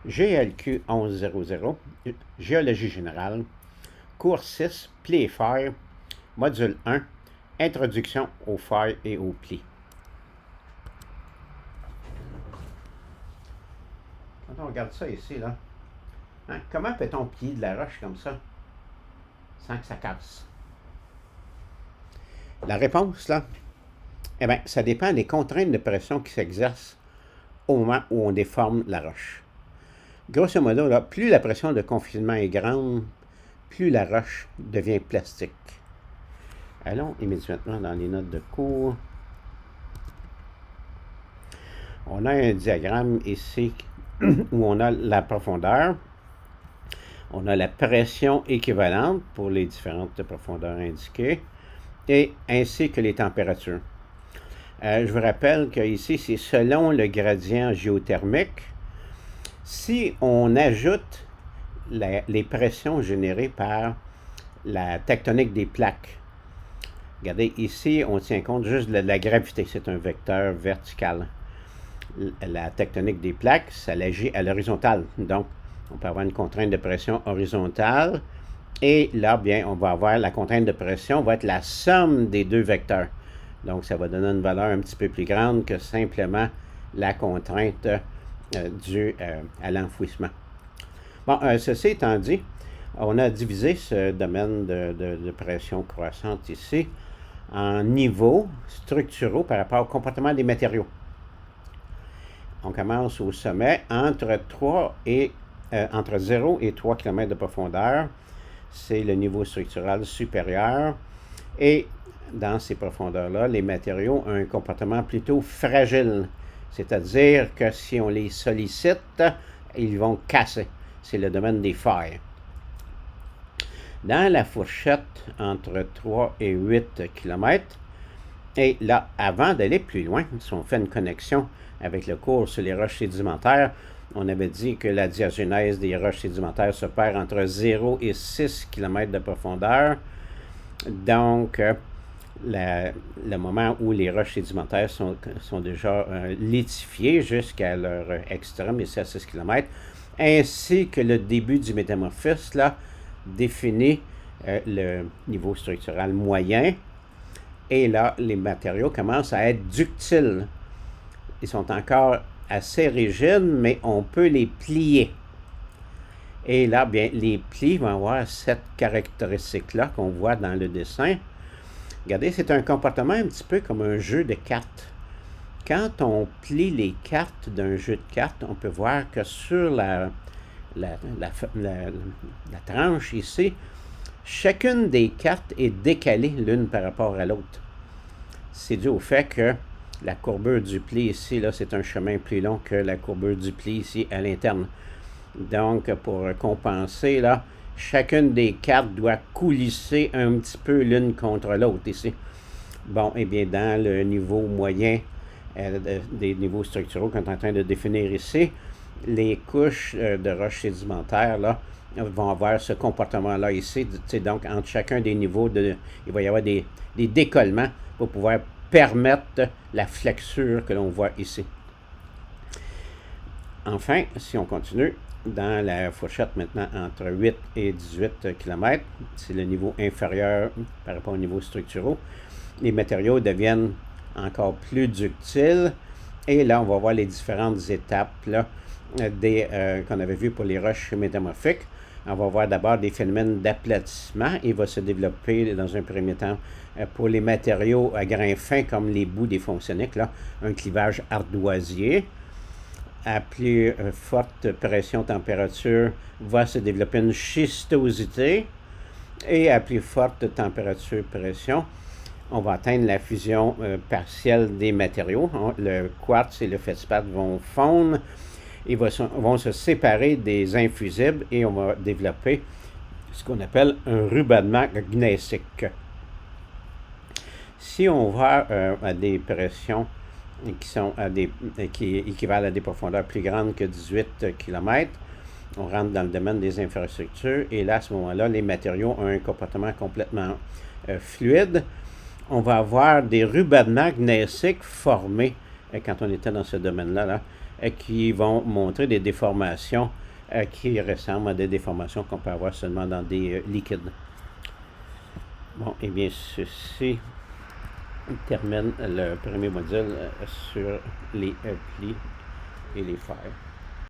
GLQ 1100, Géologie générale, cours 6, plis et failles, module 1, introduction aux failles et aux plis. Quand on regarde ça ici, là, hein, comment peut-on plier de la roche comme ça sans que ça casse? La réponse, là, eh bien, ça dépend des contraintes de pression qui s'exercent au moment où on déforme la roche. Grosso modo, là, plus la pression de confinement est grande, plus la roche devient plastique. Allons immédiatement dans les notes de cours. On a un diagramme ici où on a la profondeur. On a la pression équivalente pour les différentes profondeurs indiquées et ainsi que les températures. Je vous rappelle qu'ici, c'est selon le gradient géothermique. Si on ajoute les pressions générées par la tectonique des plaques, regardez, ici, on tient compte juste de la gravité, c'est un vecteur vertical. La tectonique des plaques, ça agit à l'horizontale. Donc, on peut avoir une contrainte de pression horizontale. Et là, bien, on va avoir la contrainte de pression, va être la somme des deux vecteurs. Donc, ça va donner une valeur un petit peu plus grande que simplement la contrainte due à l'enfouissement. Bon, ceci étant dit, on a divisé ce domaine de pression croissante ici en niveaux structuraux par rapport au comportement des matériaux. On commence au sommet entre 0 et 3 km de profondeur. C'est le niveau structural supérieur. Et dans ces profondeurs-là, les matériaux ont un comportement plutôt fragile. C'est-à-dire que si on les sollicite, ils vont casser. C'est le domaine des failles. Dans la fourchette entre 3 et 8 km, et là, avant d'aller plus loin, si on fait une connexion avec le cours sur les roches sédimentaires, on avait dit que la diagenèse des roches sédimentaires se perd entre 0 et 6 km de profondeur. Donc, le moment où les roches sédimentaires sont déjà lithifiées jusqu'à leur extrême, ici à 6 km, ainsi que le début du métamorphisme, là, définit le niveau structural moyen. Et là, les matériaux commencent à être ductiles. Ils sont encore assez rigides, mais on peut les plier. Et là, bien, les plis vont avoir cette caractéristique-là qu'on voit dans le dessin. Regardez, c'est un comportement un petit peu comme un jeu de cartes. Quand on plie les cartes d'un jeu de cartes, on peut voir que sur la tranche ici, chacune des cartes est décalée l'une par rapport à l'autre. C'est dû au fait que la courbure du pli ici, là, c'est un chemin plus long que la courbure du pli ici à l'interne. Donc, pour compenser, là, chacune des cartes doit coulisser un petit peu l'une contre l'autre ici. Bon, eh bien, dans le niveau moyen des niveaux structuraux qu'on est en train de définir ici, les couches de roches sédimentaires, là, vont avoir ce comportement-là ici. Donc, entre chacun des niveaux, il va y avoir des décollements pour pouvoir permettre la flexure que l'on voit ici. Enfin, si on continue, dans la fourchette maintenant entre 8 et 18 km, c'est le niveau inférieur par rapport aux niveaux structuraux, les matériaux deviennent encore plus ductiles. Et là, on va voir les différentes étapes là, qu'on avait vues pour les roches métamorphiques. On va voir d'abord des phénomènes d'aplatissement. Il va se développer dans un premier temps pour les matériaux à grains fins comme les boues des fonctionniques, là, un clivage ardoisier. À plus forte pression-température, va se développer une schistosité. Et à plus forte température-pression, on va atteindre la fusion partielle des matériaux. Le quartz et le feldspath vont fondre. Ils vont se séparer des infusibles et on va développer ce qu'on appelle un rubanement gneissique. Si on va à des pressions qui équivalent à des profondeurs plus grandes que 18 km, on rentre dans le domaine des infrastructures et là, à ce moment-là, les matériaux ont un comportement complètement fluide. On va avoir des rubanements gneissiques formés quand on était dans ce domaine-là, là, qui vont montrer des déformations qui ressemblent à des déformations qu'on peut avoir seulement dans des liquides. Bon, et bien, ceci termine le premier module sur les plis et les fers.